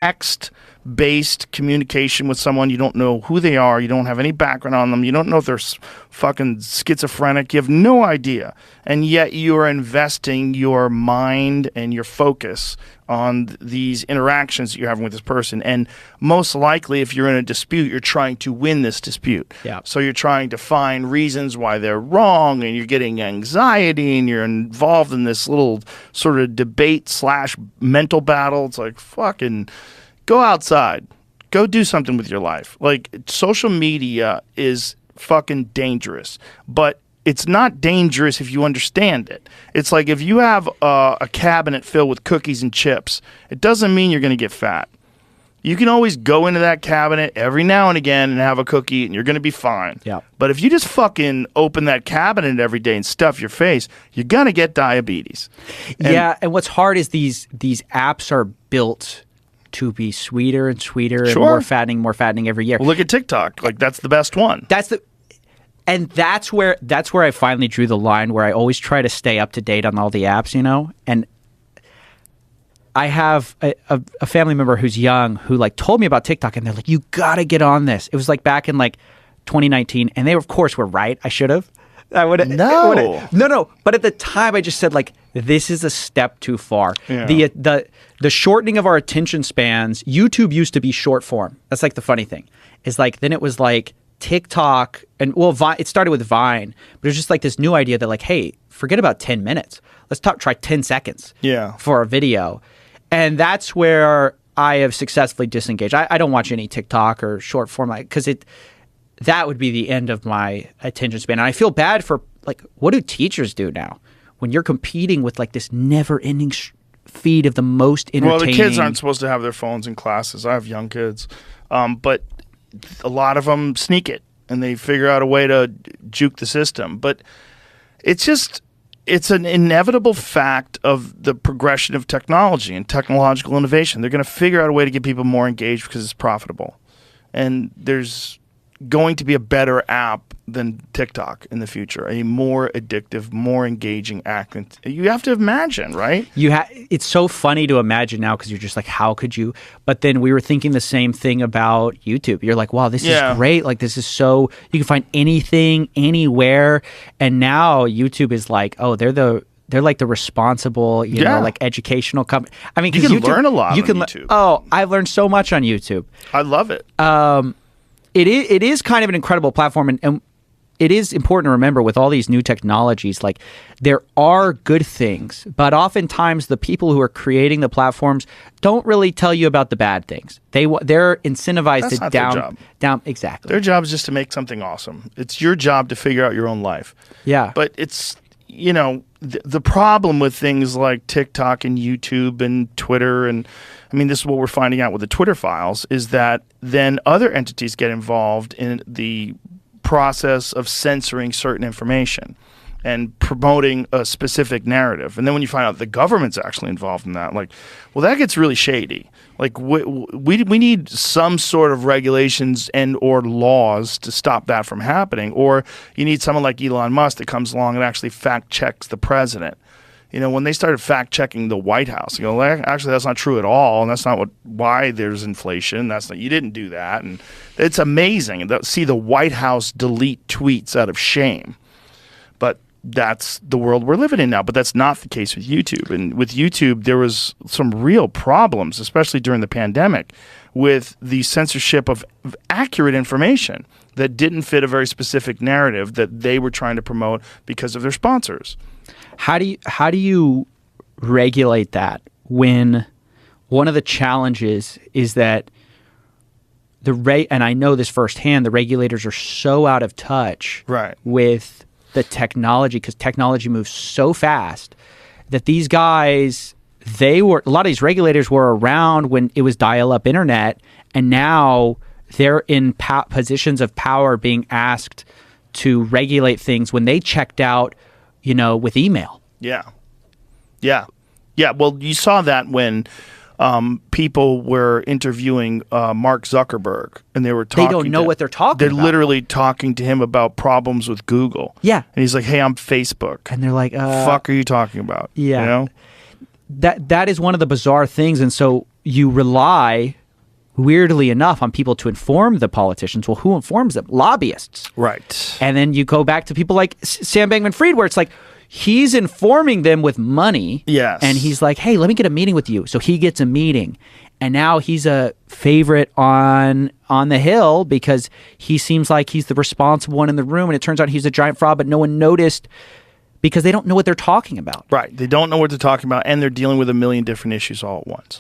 text-based communication with someone. You don't know who they are. You don't have any background on them. You don't know if they're fucking schizophrenic. You have no idea. And yet you are investing your mind and your focus on these interactions that you're having with this person. And most likely, if you're in a dispute, you're trying to win this dispute. Yeah. So you're trying to find reasons why they're wrong, and you're getting anxiety, and you're involved in this little sort of debate / mental battle. It's like, fucking go outside. Go do something with your life. Like, social media is fucking dangerous, but it's not dangerous if you understand it. It's like if you have a cabinet filled with cookies and chips, it doesn't mean you're going to get fat. You can always go into that cabinet every now and again and have a cookie, and you're going to be fine. Yeah. But if you just fucking open that cabinet every day and stuff your face, you're going to get diabetes. And what's hard is these apps are built to be sweeter and sweeter and more fattening every year. Well, look at TikTok. Like, that's the best one. And that's where I finally drew the line, where I always try to stay up to date on all the apps, you know? And I have a family member who's young who like told me about TikTok, and they're like, you gotta get on this. It was like back in like 2019, and they of course were right. I should have. No. But at the time I just said like, this is a step too far. Yeah. The shortening of our attention spans, YouTube used to be short form. That's like the funny thing. Is like, then it was like TikTok, and well, it started with Vine, but it was just like this new idea that like, hey, forget about 10 minutes. Let's try 10 seconds for a video. And that's where I have successfully disengaged. I don't watch any TikTok or short form, because that would be the end of my attention span. And I feel bad for, like, what do teachers do now when you're competing with like this never-ending feed of the most entertaining? Well, the kids aren't supposed to have their phones in classes. I have young kids, but a lot of them sneak it, and they figure out a way to juke the system. But it's an inevitable fact of the progression of technology and technological innovation. They're going to figure out a way to get people more engaged because it's profitable. And there's going to be a better app than TikTok in the future, a more addictive, more engaging app. You have to imagine, right? It's so funny to imagine now, because you're just like, how could you? But then we were thinking the same thing about YouTube. You're like, wow, this is great. Like, this is so, you can find anything, anywhere. And now YouTube is like, oh, they're like the responsible, you know, like educational company. I mean, you can learn a lot on YouTube. I've learned so much on YouTube. I love it. It is kind of an incredible platform, and it is important to remember with all these new technologies, like, there are good things, but oftentimes the people who are creating the platforms don't really tell you about the bad things. They're incentivized to down. Exactly. Their job is just to make something awesome. It's your job to figure out your own life. Yeah. But it's, you know, the problem with things like TikTok and YouTube and Twitter, and I mean, this is what we're finding out with the Twitter files, is that then other entities get involved in the process of censoring certain information and promoting a specific narrative. And then when you find out the government's actually involved in that, like, well, that gets really shady. Like, we need some sort of regulations and or laws to stop that from happening. Or you need someone like Elon Musk that comes along and actually fact checks the president. You know, when they started fact checking the White House, you go, well, actually, that's not true at all, and that's not why there's inflation. You didn't do that, and it's amazing. See the White House delete tweets out of shame, but that's the world we're living in now. But that's not the case with YouTube. And with YouTube, there was some real problems, especially during the pandemic, with the censorship of accurate information that didn't fit a very specific narrative that they were trying to promote because of their sponsors. How do you regulate that when one of the challenges is that and I know this firsthand, the regulators are so out of touch with the technology, because technology moves so fast that these guys, a lot of these regulators were around when it was dial-up internet, and now they're in positions of power being asked to regulate things when they checked out, you know, with email. Yeah. Well, you saw that when people were interviewing Mark Zuckerberg, and they were talking. They don't know what they're talking about. They're literally talking to him about problems with Google. Yeah. And he's like, hey, I'm Facebook. And they're like, fuck are you talking about? Yeah. You know? that is one of the bizarre things. And so you rely, weirdly enough, on people to inform the politicians. Well, who informs them? Lobbyists. Right. And then you go back to people like Sam Bankman-Fried, where it's like he's informing them with money. Yes. And he's like, hey, let me get a meeting with you. So he gets a meeting. And now he's a favorite on the Hill because he seems like he's the responsible one in the room. And it turns out he's a giant fraud, but no one noticed because they don't know what they're talking about. Right. They don't know what they're talking about, and they're dealing with a million different issues all at once.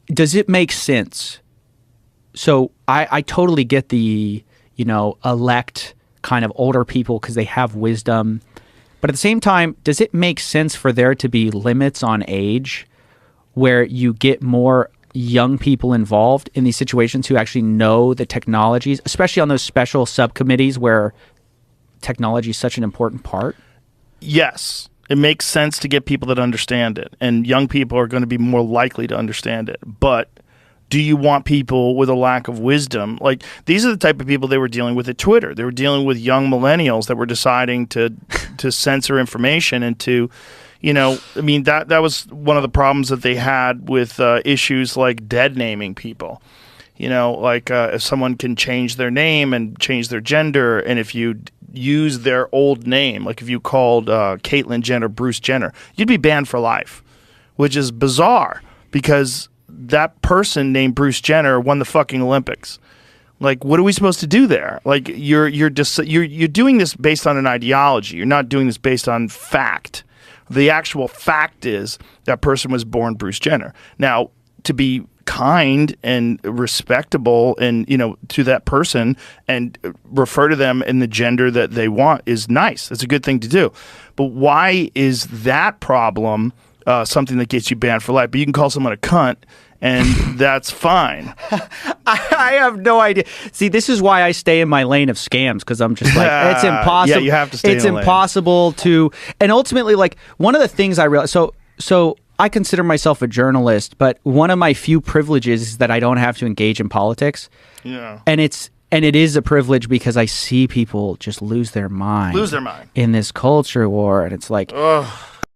Does it make sense? So I totally get the, elect kind of older people because they have wisdom. But at the same time, does it make sense for there to be limits on age where you get more young people involved in these situations who actually know the technologies, especially on those special subcommittees where technology is such an important part? Yes. It makes sense to get people that understand it, and young people are going to be more likely to understand it. But do you want people with a lack of wisdom? Like, these are the type of people they were dealing with at Twitter. They were dealing with young millennials that were deciding to censor information and to, that was one of the problems that they had with issues like dead naming people. If someone can change their name and change their gender, and if you use their old name, like if you called Caitlyn Jenner Bruce Jenner, you'd be banned for life, which is bizarre because that person named Bruce Jenner won the fucking Olympics. Like, what are we supposed to do there? Like, you're doing this based on an ideology. You're not doing this based on fact. The actual fact is that person was born Bruce Jenner. Now, to be kind and respectable and to that person and refer to them in the gender that they want is nice. That's a good thing to do. But why is that problem something that gets you banned for life? But you can call someone a cunt and that's fine. I have no idea. See, this is why I stay in my lane of scams, because I'm just like, it's impossible. Yeah, you have to stay It's in the lane. impossible to, and ultimately, like, one of the things I realized, so I consider myself a journalist, but one of my few privileges is that I don't have to engage in politics. Yeah. And it is a privilege because I see people just lose their mind. Lose their mind. In this culture war, and it's like, Ugh.